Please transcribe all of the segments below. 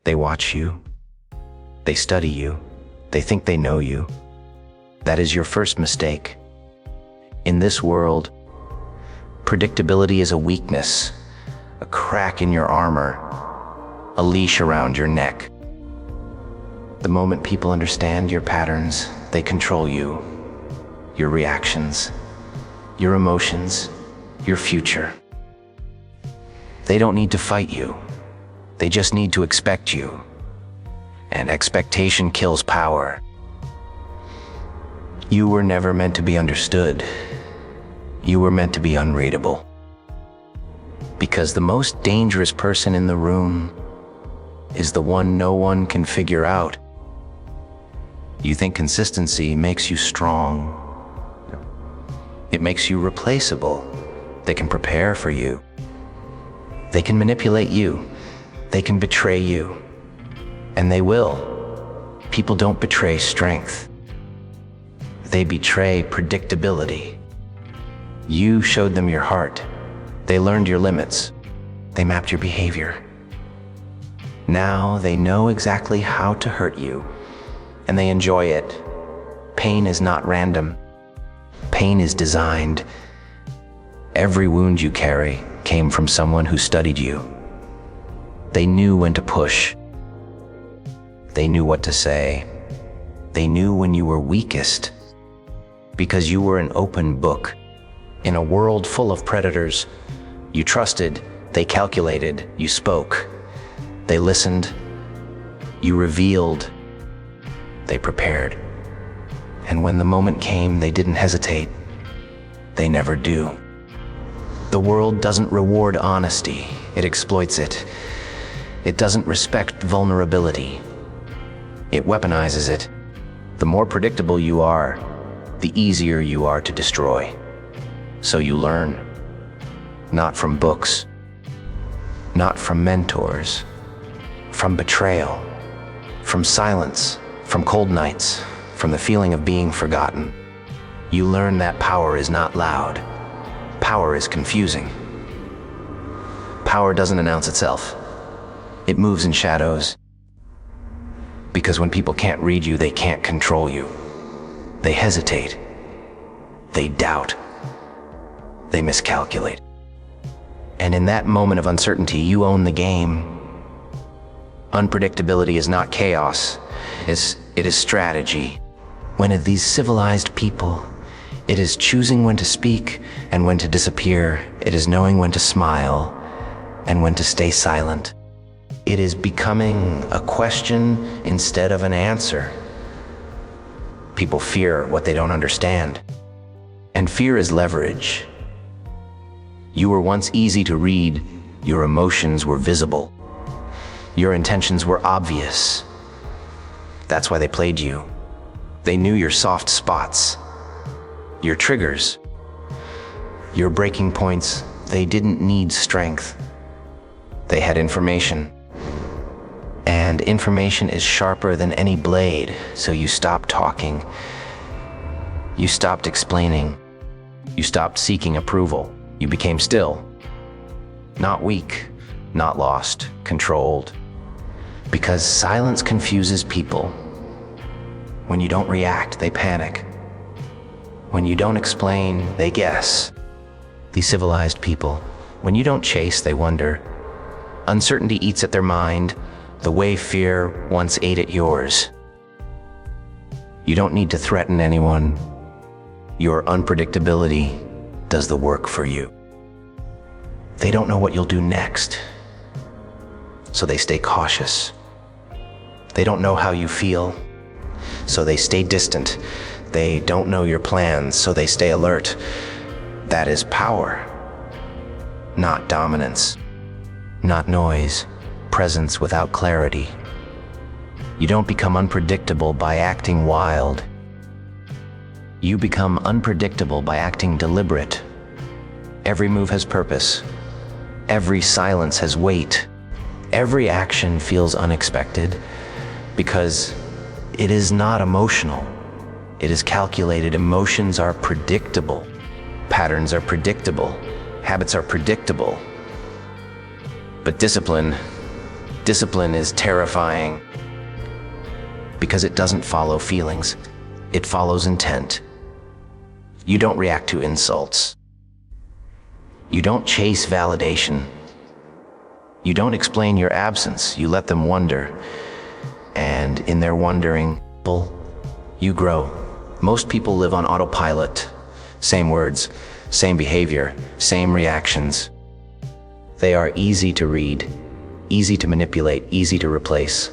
They watch you. They study you. They think they know you. That is your first mistake. In this world, predictability is a weakness, a crack in your armor, a leash around your neck. The moment people understand your patterns, they control you, your reactions, your emotions, your future. They don't need to fight you. They just need to expect you. And expectation kills power. You were never meant to be understood. You were meant to be unreadable. Because the most dangerous person in the room is the one no one can figure out. You think consistency makes you strong. It makes you replaceable. They can prepare for you. They can manipulate you. They can betray you. And they will. People don't betray strength. They betray predictability. You showed them your heart. They learned your limits. They mapped your behavior. Now they know exactly how to hurt you, and they enjoy it. Pain is not random. Pain is designed. Every wound you carry came from someone who studied you. They knew when to push. They knew what to say. They knew when you were weakest, because you were an open book. In a world full of predators, you trusted, they calculated, you spoke. They listened, you revealed, they prepared. And when the moment came, they didn't hesitate. They never do. The world doesn't reward honesty, it exploits it. It doesn't respect vulnerability. It weaponizes it. The more predictable you are, the easier you are to destroy. So you learn, not from books, not from mentors, from betrayal, from silence, from cold nights, from the feeling of being forgotten. You learn that power is not loud. Power is confusing. Power doesn't announce itself. It moves in shadows. Because when people can't read you, they can't control you. They hesitate. They doubt. They miscalculate. And in that moment of uncertainty, you own the game. Unpredictability is not chaos. It is strategy. When these civilized people, it is choosing when to speak and when to disappear. It is knowing when to smile and when to stay silent. It is becoming a question instead of an answer. People fear what they don't understand. And fear is leverage. You were once easy to read. Your emotions were visible. Your intentions were obvious. That's why they played you. They knew your soft spots, your triggers, your breaking points. They didn't need strength. They had information. And information is sharper than any blade, so you stopped talking. You stopped explaining. You stopped seeking approval. You became still. Not weak, not lost, controlled. Because silence confuses people. When you don't react, they panic. When you don't explain, they guess. These civilized people, when you don't chase, they wonder. Uncertainty eats at their mind, the way fear once ate at yours. You don't need to threaten anyone. Your unpredictability does the work for you. They don't know what you'll do next, so they stay cautious. They don't know how you feel, so they stay distant. They don't know your plans, so they stay alert. That is power, not dominance, not noise, presence without clarity. You don't become unpredictable by acting wild. You become unpredictable by acting deliberate. Every move has purpose. Every silence has weight. Every action feels unexpected because it is not emotional. It is calculated. Emotions are predictable. Patterns are predictable. Habits are predictable. But discipline Discipline is terrifying because it doesn't follow feelings. It follows intent. You don't react to insults. You don't chase validation. You don't explain your absence. You let them wonder. And in their wondering, you grow. Most people live on autopilot. Same words, same behavior, same reactions. They are easy to read, easy to manipulate, easy to replace.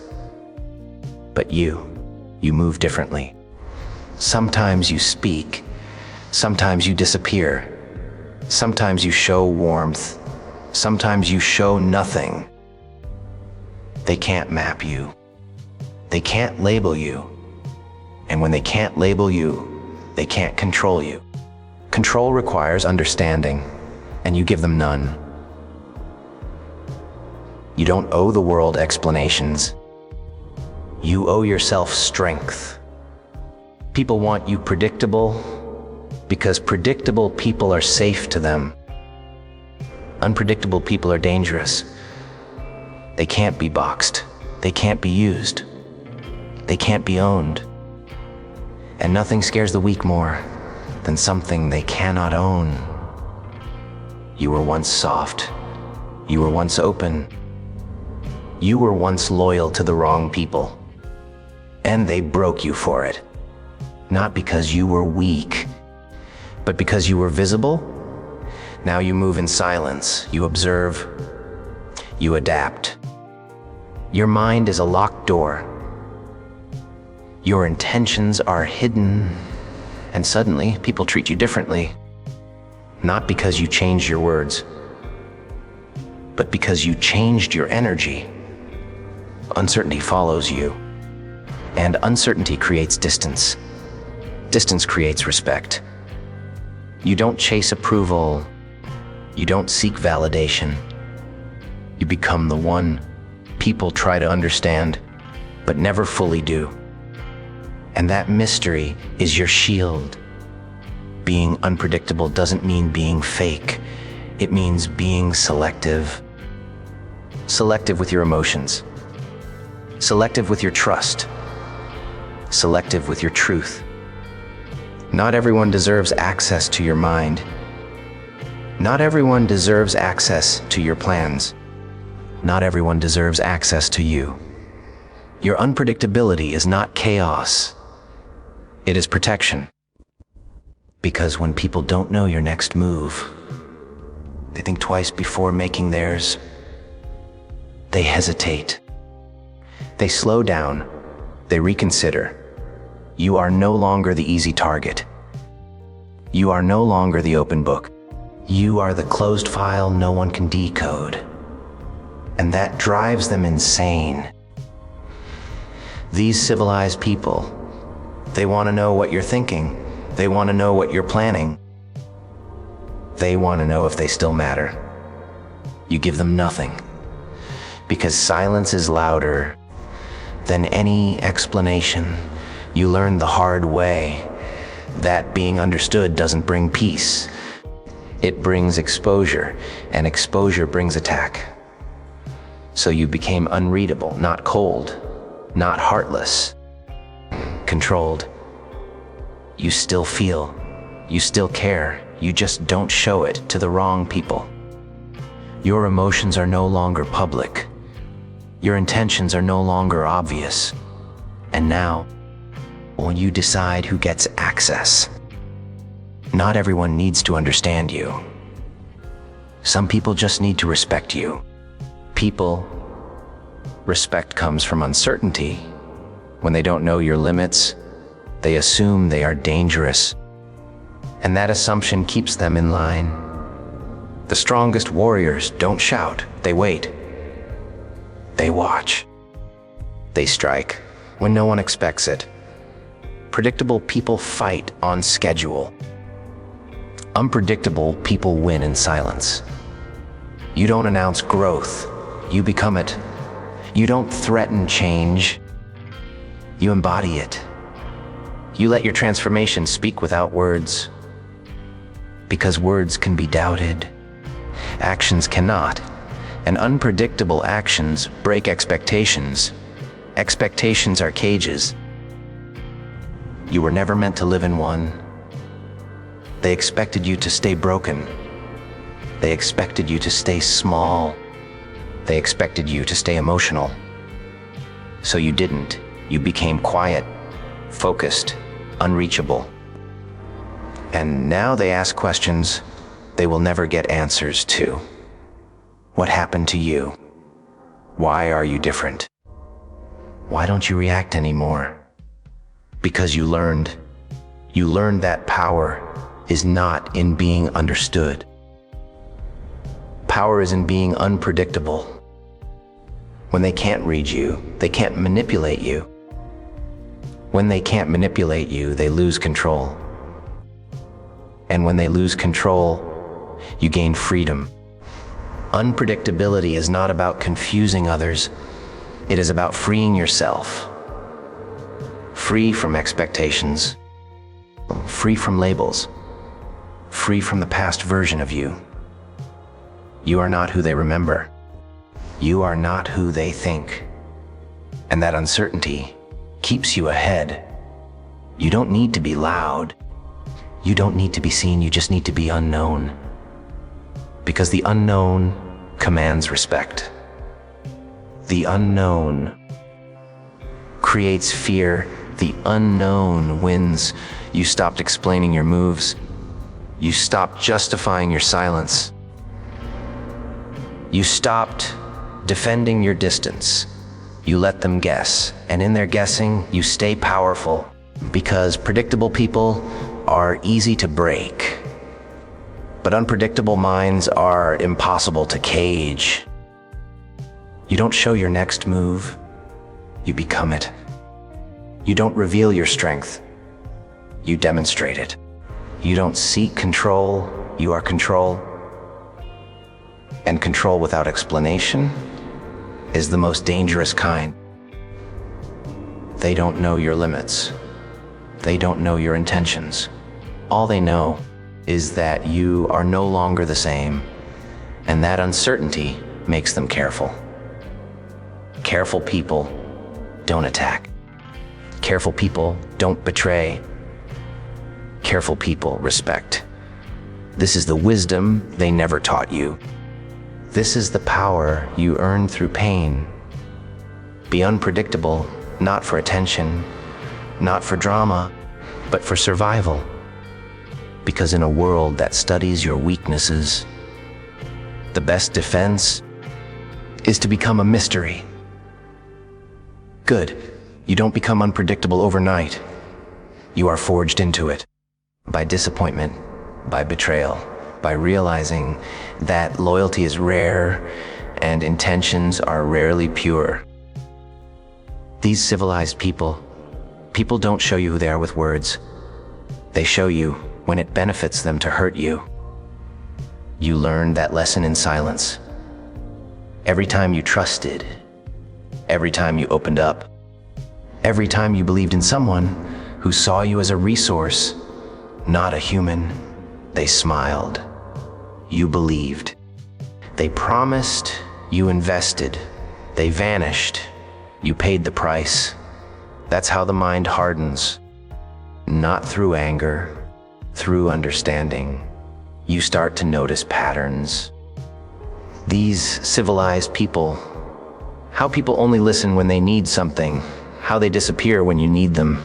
But you move differently. Sometimes you speak, sometimes you disappear, sometimes you show warmth, sometimes you show nothing. They can't map you. They can't label you. And when they can't label you, they can't control you. Control requires understanding, and you give them none. You don't owe the world explanations. You owe yourself strength. People want you predictable because predictable people are safe to them. Unpredictable people are dangerous. They can't be boxed. They can't be used. They can't be owned. And nothing scares the weak more than something they cannot own. You were once soft. You were once open. You were once loyal to the wrong people. And they broke you for it. Not because you were weak, but because you were visible. Now you move in silence. You observe. You adapt. Your mind is a locked door. Your intentions are hidden, and suddenly people treat you differently. Not because you changed your words, but because you changed your energy. Uncertainty follows you, and uncertainty creates distance. Distance creates respect. You don't chase approval. You don't seek validation. You become the one people try to understand, but never fully do. And that mystery is your shield. Being unpredictable doesn't mean being fake. It means being selective. Selective with your emotions. Selective with your trust. Selective with your truth. Not everyone deserves access to your mind. Not everyone deserves access to your plans. Not everyone deserves access to you. Your unpredictability is not chaos. It is protection. Because when people don't know your next move, they think twice before making theirs. They hesitate. They slow down. They reconsider. You are no longer the easy target. You are no longer the open book. You are the closed file no one can decode. And that drives them insane. These civilized people, they want to know what you're thinking. They want to know what you're planning. They want to know if they still matter. You give them nothing, because silence is louder than any explanation. You learn the hard way that being understood doesn't bring peace. It brings exposure, and exposure brings attack. So you became unreadable, not cold, not heartless, controlled. You still feel, you still care, you just don't show it to the wrong people. Your emotions are no longer public. Your intentions are no longer obvious. And now, when you decide who gets access, not everyone needs to understand you. Some people just need to respect you. Respect comes from uncertainty. When they don't know your limits, they assume they are dangerous. And that assumption keeps them in line. The strongest warriors don't shout, they wait. They watch. They strike when no one expects it. Predictable people fight on schedule. Unpredictable people win in silence. You don't announce growth, you become it. You don't threaten change, you embody it. You let your transformation speak without words. Because words can be doubted, actions cannot, And unpredictable actions break expectations. Expectations are cages. You were never meant to live in one. They expected you to stay broken. They expected you to stay small. They expected you to stay emotional. So you didn't. You became quiet, focused, unreachable. And now they ask questions they will never get answers to. What happened to you? Why are you different? Why don't you react anymore? Because you learned. You learned that power is not in being understood. Power is in being unpredictable. When they can't read you, they can't manipulate you. When they can't manipulate you, they lose control. And when they lose control, you gain freedom. Unpredictability is not about confusing others. It is about freeing yourself. Free from expectations. Free from labels. Free from the past version of you. You are not who they remember. You are not who they think. And that uncertainty keeps you ahead. You don't need to be loud. You don't need to be seen, you just need to be unknown. Because the unknown commands respect. The unknown creates fear. The unknown wins. You stopped explaining your moves. You stopped justifying your silence. You stopped defending your distance. You let them guess, and in their guessing, you stay powerful, because predictable people are easy to break. But unpredictable minds are impossible to cage. You don't show your next move, you become it. You don't reveal your strength, you demonstrate it. You don't seek control, you are control. And control without explanation is the most dangerous kind. They don't know your limits. They don't know your intentions. All they know is that you are no longer the same, and that uncertainty makes them careful. Careful people don't attack. Careful people don't betray. Careful people respect. This is the wisdom they never taught you. This is the power you earned through pain. Be unpredictable, not for attention, not for drama, but for survival. Because in a world that studies your weaknesses, the best defense is to become a mystery. Good. You don't become unpredictable overnight. You are forged into it. By disappointment, by betrayal, by realizing that loyalty is rare and intentions are rarely pure. These civilized people don't show you who they are with words. They show you when it benefits them to hurt you. You learn that lesson in silence. Every time you trusted, every time you opened up, every time you believed in someone who saw you as a resource, not a human, they smiled. You believed. They promised, you invested. They vanished, you paid the price. That's how the mind hardens. Not through anger, through understanding. You start to notice patterns. These civilized people, how people only listen when they need something, how they disappear when you need them.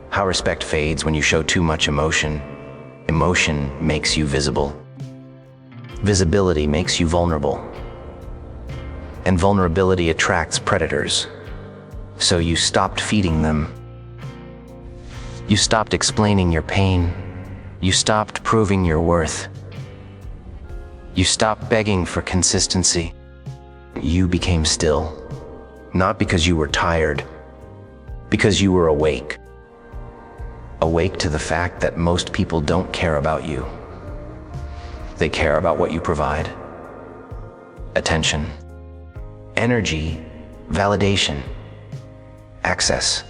How respect fades when you show too much emotion. Emotion makes you visible. Visibility makes you vulnerable. And vulnerability attracts predators. So you stopped feeding them. You stopped explaining your pain. You stopped proving your worth. You stopped begging for consistency. You became still. Not because you were tired, because you were awake. Awake to the fact that most people don't care about you. They care about what you provide. Attention, energy, validation, access.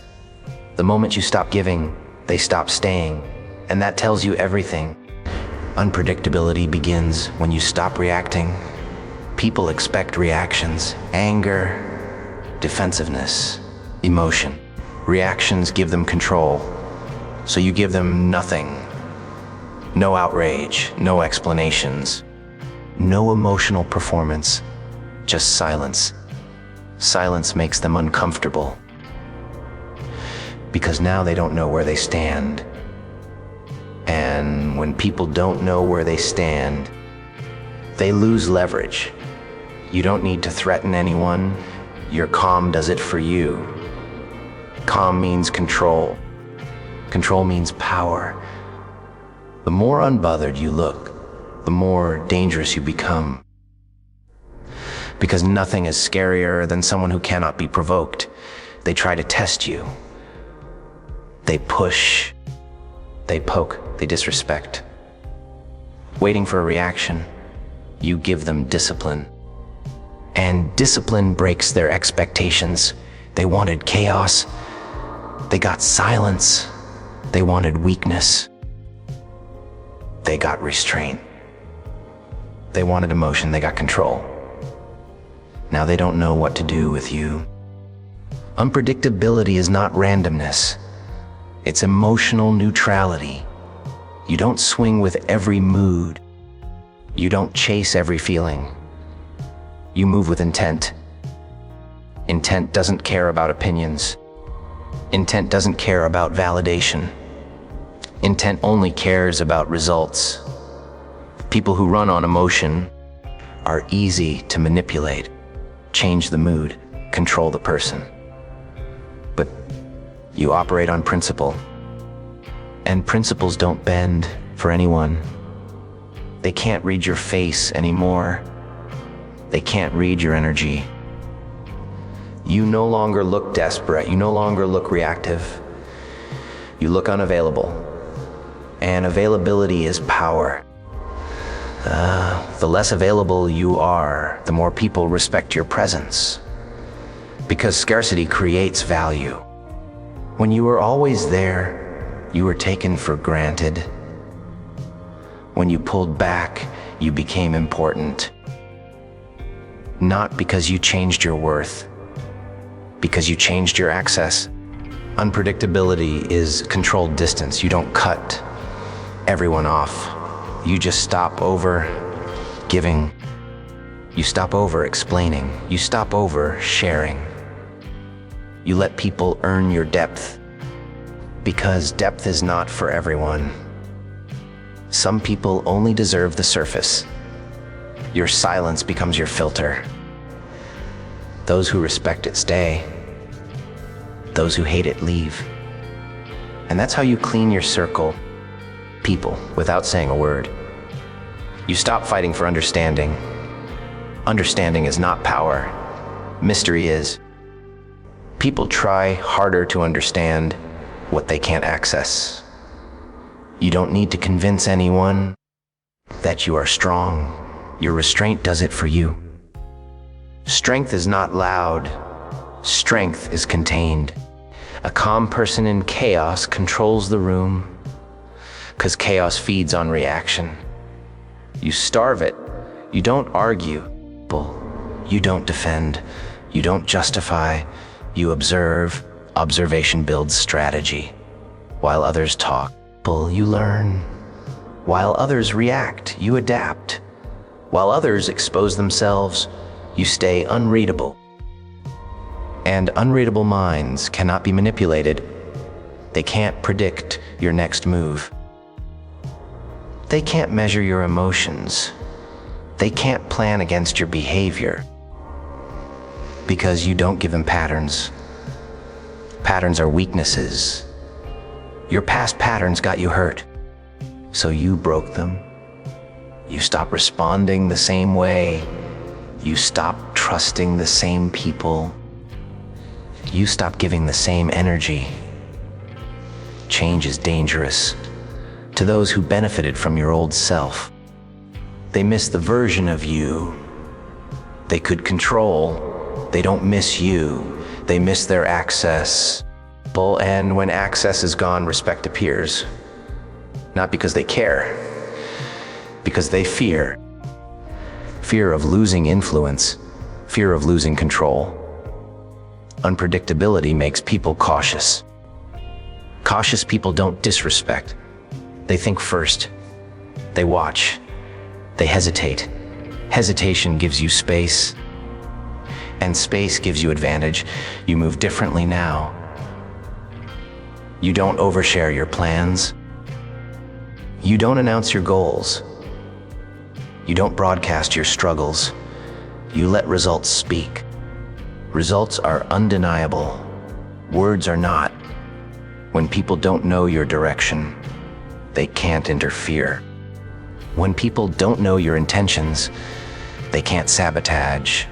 The moment you stop giving, they stop staying, and that tells you everything. Unpredictability begins when you stop reacting. People expect reactions: anger, defensiveness, emotion. Reactions give them control, so you give them nothing. No outrage, no explanations, no emotional performance, just silence. Silence makes them uncomfortable, because now they don't know where they stand. And when people don't know where they stand, they lose leverage. You don't need to threaten anyone. Your calm does it for you. Calm means control. Control means power. The more unbothered you look, the more dangerous you become. Because nothing is scarier than someone who cannot be provoked. They try to test you. They push. They poke. They disrespect. Waiting for a reaction, you give them discipline. And discipline breaks their expectations. They wanted chaos. They got silence. They wanted weakness. They got restraint. They wanted emotion. They got control. Now they don't know what to do with you. Unpredictability is not randomness. It's emotional neutrality. You don't swing with every mood. You don't chase every feeling. You move with intent. Intent doesn't care about opinions. Intent doesn't care about validation. Intent only cares about results. People who run on emotion are easy to manipulate, change the mood, control the person. But you operate on principle. And principles don't bend for anyone. They can't read your face anymore. They can't read your energy. You no longer look desperate. You no longer look reactive. You look unavailable. And availability is power. The less available you are, the more people respect your presence. Because scarcity creates value. When you were always there, you were taken for granted. When you pulled back, you became important. Not because you changed your worth, because you changed your access. Unpredictability is controlled distance. You don't cut everyone off. You just stop over giving. You stop over explaining. You stop over sharing. You let people earn your depth. Because depth is not for everyone. Some people only deserve the surface. Your silence becomes your filter. Those who respect it stay. Those who hate it leave. And that's how you clean your circle. People, without saying a word. You stop fighting for understanding. Understanding is not power. Mystery is. People try harder to understand what they can't access. You don't need to convince anyone that you are strong. Your restraint does it for you. Strength is not loud. Strength is contained. A calm person in chaos controls the room, because chaos feeds on reaction. You starve it. You don't argue. You don't defend. You don't justify. You observe. Observation builds strategy. While others talk, you learn. While others react, you adapt. While others expose themselves, you stay unreadable. And unreadable minds cannot be manipulated. They can't predict your next move. They can't measure your emotions. They can't plan against your behavior. Because you don't give them patterns. Patterns are weaknesses. Your past patterns got you hurt, so you broke them. You stopped responding the same way. You stopped trusting the same people. You stopped giving the same energy. Change is dangerous to those who benefited from your old self. They miss the version of you they could control. They don't miss you. They miss their access. And when access is gone, respect appears. Not because they care, because they fear. Fear of losing influence, fear of losing control. Unpredictability makes people cautious. Cautious people don't disrespect. They think first. They watch. They hesitate. Hesitation gives you space, and space gives you advantage. You move differently now. You don't overshare your plans. You don't announce your goals. You don't broadcast your struggles. You let results speak. Results are undeniable. Words are not. When people don't know your direction, they can't interfere. When people don't know your intentions, they can't sabotage.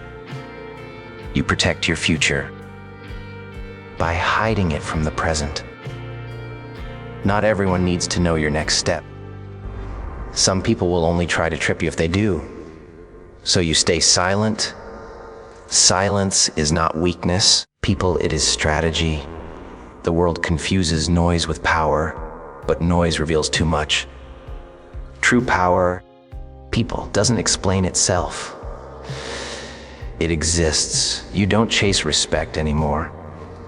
You protect your future by hiding it from the present. Not everyone needs to know your next step. Some people will only try to trip you if they do. So you stay silent. Silence is not weakness. People, it is strategy. The world confuses noise with power, but noise reveals too much. True power, people, doesn't explain itself. It exists. You don't chase respect anymore.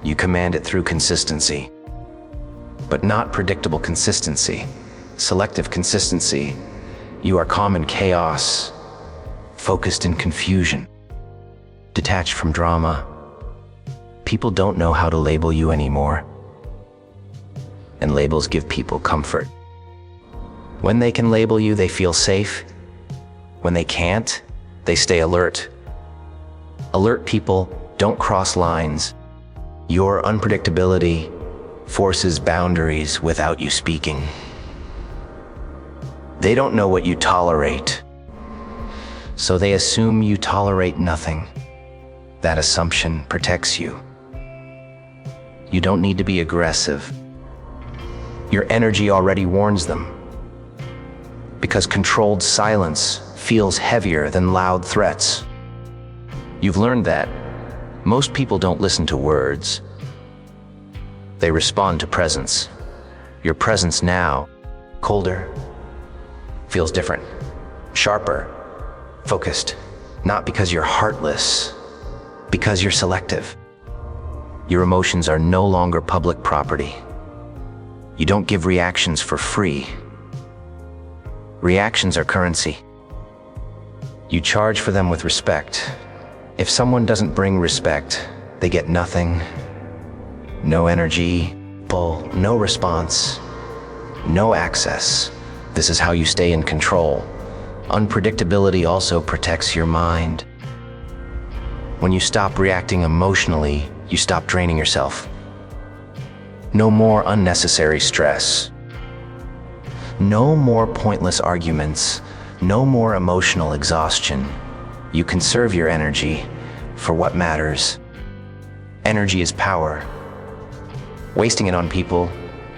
You command it through consistency. But not predictable consistency. Selective consistency. You are calm in chaos, focused in confusion, detached from drama. People don't know how to label you anymore. And labels give people comfort. When they can label you, they feel safe. When they can't, they stay alert. Alert people don't cross lines. Your unpredictability forces boundaries without you speaking. They don't know what you tolerate, so they assume you tolerate nothing. That assumption protects you. You don't need to be aggressive. Your energy already warns them, because controlled silence feels heavier than loud threats. You've learned that most people don't listen to words. They respond to presence. Your presence now, colder, feels different, sharper, focused, not because you're heartless, because you're selective. Your emotions are no longer public property. You don't give reactions for free. Reactions are currency. You charge for them with respect. If someone doesn't bring respect, they get nothing. No energy, pull, no response, no access. This is how you stay in control. Unpredictability also protects your mind. When you stop reacting emotionally, you stop draining yourself. No more unnecessary stress. No more pointless arguments. No more emotional exhaustion. You conserve your energy for what matters. Energy is power. Wasting it on people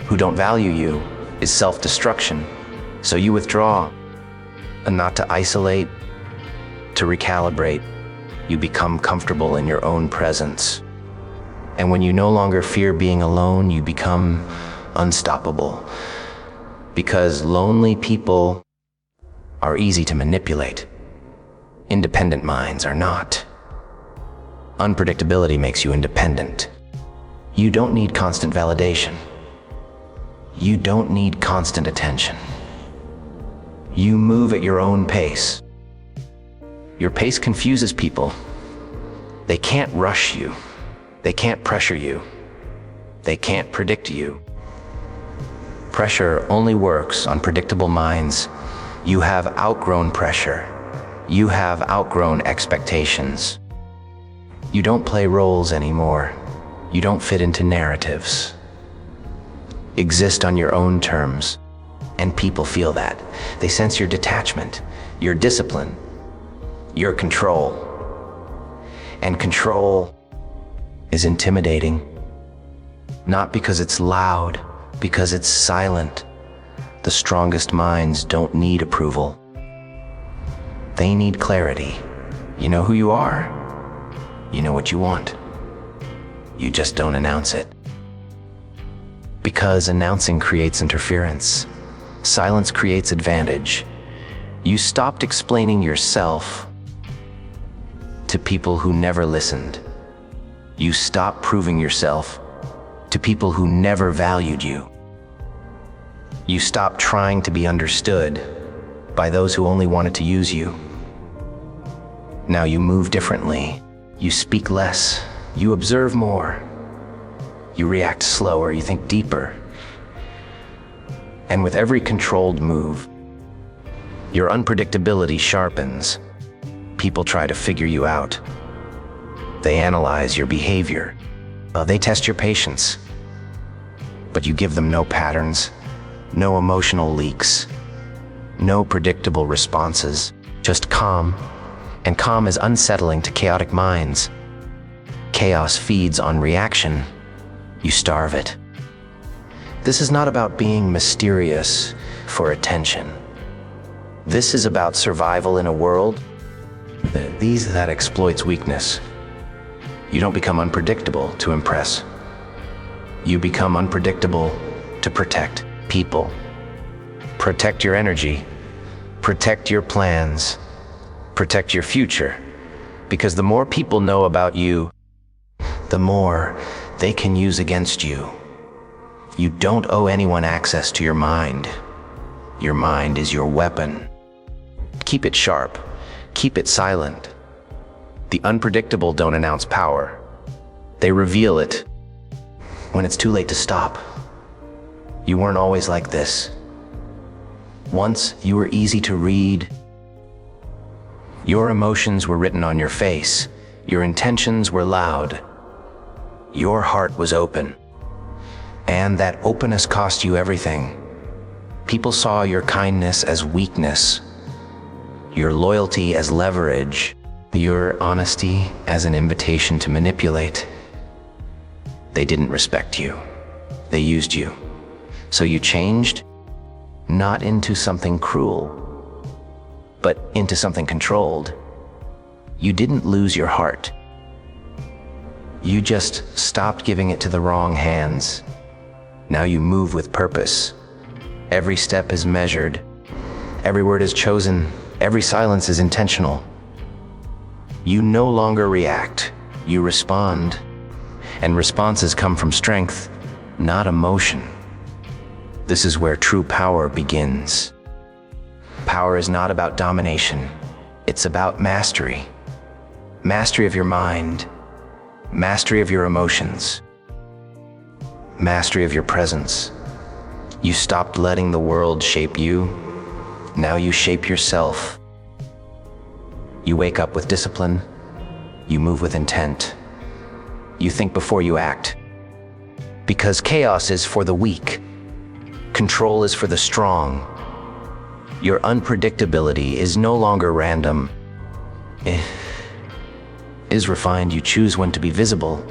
who don't value you is self-destruction. So you withdraw, and not to isolate, to recalibrate. You become comfortable in your own presence. And when you no longer fear being alone, you become unstoppable. Because lonely people are easy to manipulate. Independent minds are not. Unpredictability makes you independent. You don't need constant validation. You don't need constant attention. You move at your own pace. Your pace confuses people. They can't rush you. They can't pressure you. They can't predict you. Pressure only works on predictable minds. You have outgrown pressure. You have outgrown expectations. You don't play roles anymore. You don't fit into narratives. Exist on your own terms. And people feel that. They sense your detachment, your discipline, your control. And control is intimidating. Not because it's loud, because it's silent. The strongest minds don't need approval. They need clarity. You know who you are. You know what you want. You just don't announce it. Because announcing creates interference. Silence creates advantage. You stopped explaining yourself to people who never listened. You stopped proving yourself to people who never valued you. You stopped trying to be understood by those who only wanted to use you. Now you move differently. You speak less. You observe more. You react slower. You think deeper. And with every controlled move, your unpredictability sharpens. People try to figure you out. They analyze your behavior. They test your patience. But you give them no patterns, no emotional leaks, no predictable responses, just calm. And calm is unsettling to chaotic minds. Chaos feeds on reaction. You starve it. This is not about being mysterious for attention. This is about survival in a world that exploits weakness. You don't become unpredictable to impress. You become unpredictable to protect people. Protect your energy. Protect your plans. Protect your future. Because the more people know about you, the more they can use against you. You don't owe anyone access to your mind. Your mind is your weapon. Keep it sharp. Keep it silent. The unpredictable don't announce power. They reveal it when it's too late to stop. You weren't always like this. Once you were easy to read. Your emotions were written on your face. Your intentions were loud. Your heart was open. And that openness cost you everything. People saw your kindness as weakness, your loyalty as leverage, your honesty as an invitation to manipulate. They didn't respect you. They used you. So you changed, not into something cruel, but into something controlled. You didn't lose your heart. You just stopped giving it to the wrong hands. Now you move with purpose. Every step is measured. Every word is chosen. Every silence is intentional. You no longer react. You respond. And responses come from strength, not emotion. This is where true power begins. Power is not about domination. It's about mastery. Mastery of your mind. Mastery of your emotions. Mastery of your presence. You stopped letting the world shape you. Now you shape yourself. You wake up with discipline. You move with intent. You think before you act. Because chaos is for the weak. Control is for the strong. Your unpredictability is no longer random. It is refined. You choose when to be visible.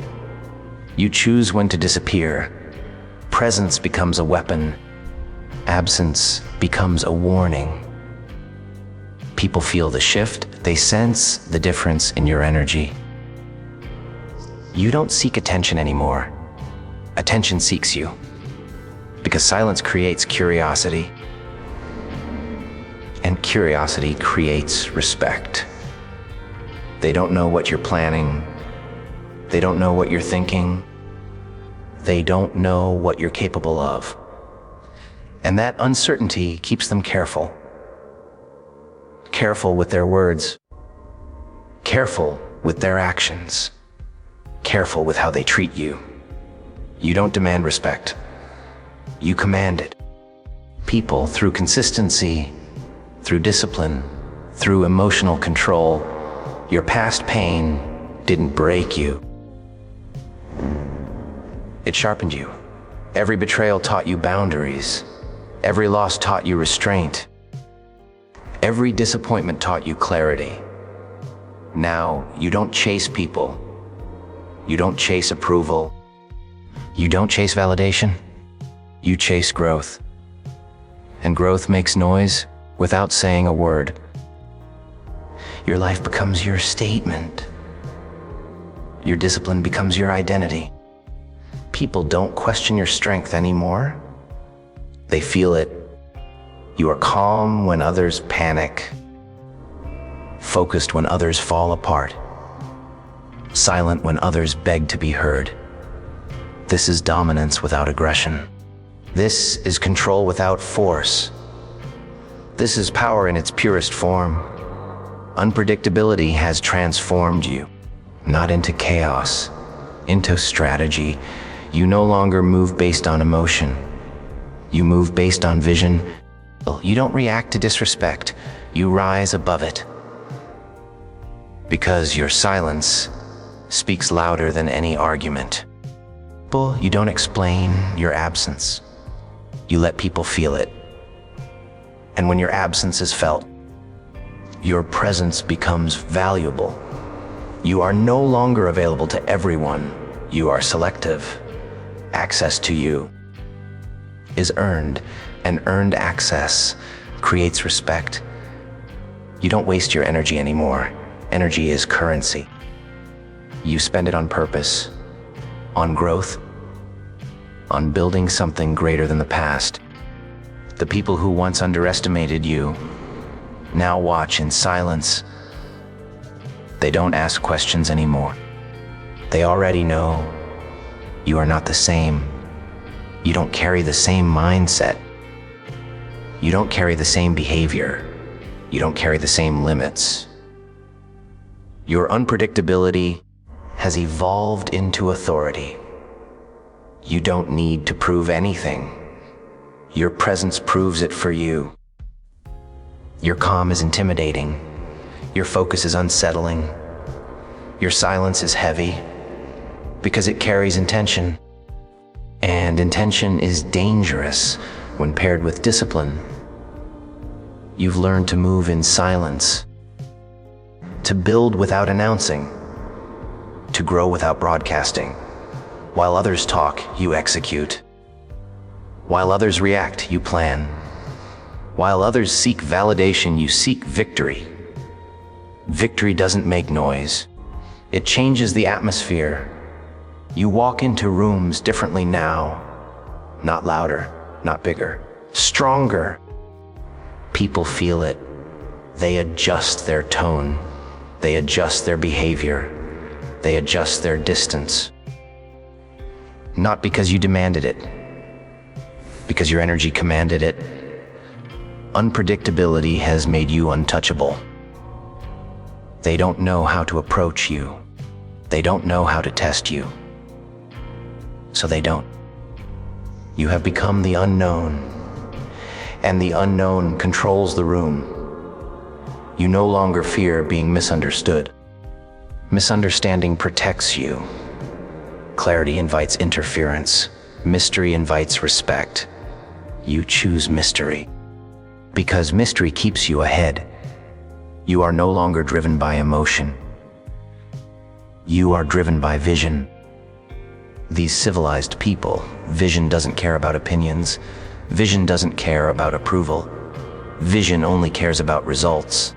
You choose when to disappear. Presence becomes a weapon. Absence becomes a warning. People feel the shift. They sense the difference in your energy. You don't seek attention anymore. Attention seeks you. Because silence creates curiosity. And curiosity creates respect. They don't know what you're planning. They don't know what you're thinking. They don't know what you're capable of. And that uncertainty keeps them careful. Careful with their words. Careful with their actions. Careful with how they treat you. You don't demand respect. You command it. People, through consistency, through discipline, through emotional control, your past pain didn't break you. It sharpened you. Every betrayal taught you boundaries. Every loss taught you restraint. Every disappointment taught you clarity. Now, you don't chase people. You don't chase approval. You don't chase validation. You chase growth. And growth makes noise without saying a word. Your life becomes your statement. Your discipline becomes your identity. People don't question your strength anymore. They feel it. You are calm when others panic, focused when others fall apart, silent when others beg to be heard. This is dominance without aggression. This is control without force. This is power in its purest form. Unpredictability has transformed you, not into chaos, into strategy. You no longer move based on emotion. You move based on vision. You don't react to disrespect. You rise above it. Because your silence speaks louder than any argument. You don't explain your absence. You let people feel it. And when your absence is felt, your presence becomes valuable. You are no longer available to everyone. You are selective. Access to you is earned, and earned access creates respect. You don't waste your energy anymore. Energy is currency. You spend it on purpose, on growth, on building something greater than the past. The people who once underestimated you now watch in silence. They don't ask questions anymore. They already know you are not the same. You don't carry the same mindset. You don't carry the same behavior. You don't carry the same limits. Your unpredictability has evolved into authority. You don't need to prove anything. Your presence proves it for you. Your calm is intimidating. Your focus is unsettling. Your silence is heavy because it carries intention. And intention is dangerous when paired with discipline. You've learned to move in silence, to build without announcing, to grow without broadcasting. While others talk, you execute. While others react, you plan. While others seek validation, you seek victory. Victory doesn't make noise. It changes the atmosphere. You walk into rooms differently now. Not louder, not bigger, stronger. People feel it. They adjust their tone. They adjust their behavior. They adjust their distance. Not because you demanded it, because your energy commanded it. Unpredictability has made you untouchable. They don't know how to approach you. They don't know how to test you. So they don't. You have become the unknown, and the unknown controls the room. You no longer fear being misunderstood. Misunderstanding protects you. Clarity invites interference. Mystery invites respect. You choose mystery because mystery keeps you ahead. You are no longer driven by emotion. You are driven by vision. These civilized people, vision doesn't care about opinions. Vision doesn't care about approval. Vision only cares about results.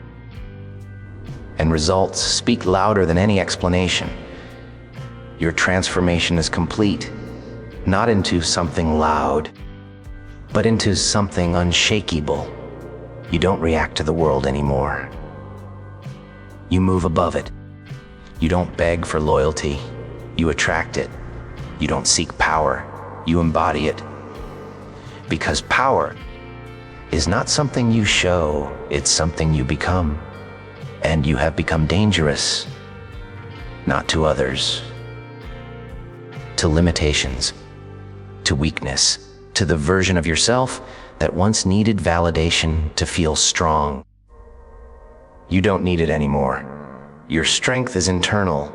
And results speak louder than any explanation. Your transformation is complete, not into something loud, but into something unshakable. You don't react to the world anymore. You move above it. You don't beg for loyalty. You attract it. You don't seek power. You embody it. Because power is not something you show, it's something you become. And you have become dangerous, not to others, to limitations, to weakness, to the version of yourself that once needed validation to feel strong. You don't need it anymore. Your strength is internal.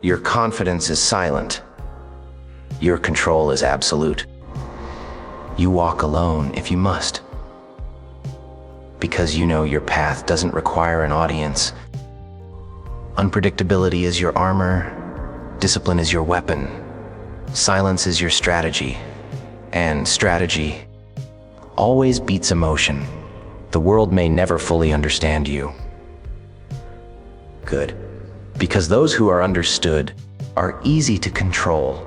Your confidence is silent. Your control is absolute. You walk alone if you must, because you know your path doesn't require an audience. Unpredictability is your armor. Discipline is your weapon. Silence is your strategy. And strategy always beats emotion. The world may never fully understand you. Good. Because those who are understood are easy to control.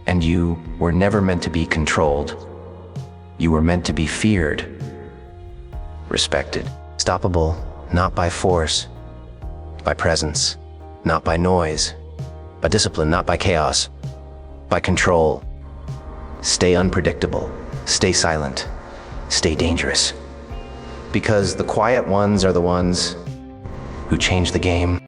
And you were never meant to be controlled. You were meant to be feared. respected. Stoppable, not by force, by presence, not by noise, by discipline, not by chaos, by control. Stay unpredictable, stay silent, stay dangerous. Because the quiet ones are the ones who change the game.